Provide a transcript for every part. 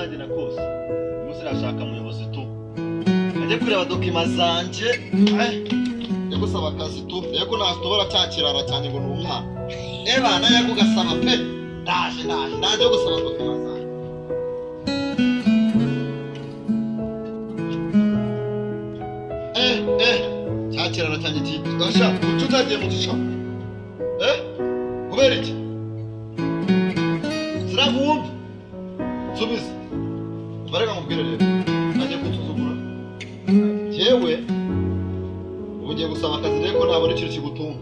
nanjye nakose umunsi nashaka umuyobozi tu ajye kureba dokima zanje yo gusaba akazi tu yego nastobora cyakirara cyane ngo n'umwana bana yagugasaba pe ndaje gusaba dokima zanje cyakirara cyane kiti gasha tutagiye mu gisha kubera iki siragumva subiza barega mubwire rero ajye kunsuzugura jewe ugiye gusaba akazi rero ko ntabona ikintu kigutunga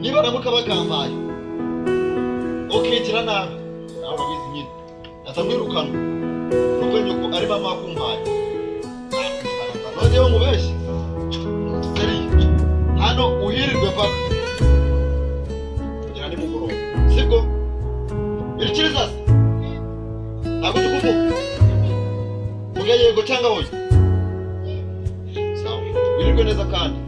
niba namuka bagambaye okitira nabi nawe urabizi nyine atamwirukana nuko nyoko ari mama akumpaye noneho mubeshye seri hano uhirirwe paka kugira ni mugoroba sibwo birikiriza ntabwo tukuvuga muge yego cyangwa hoye sawa wirirwe neza kandi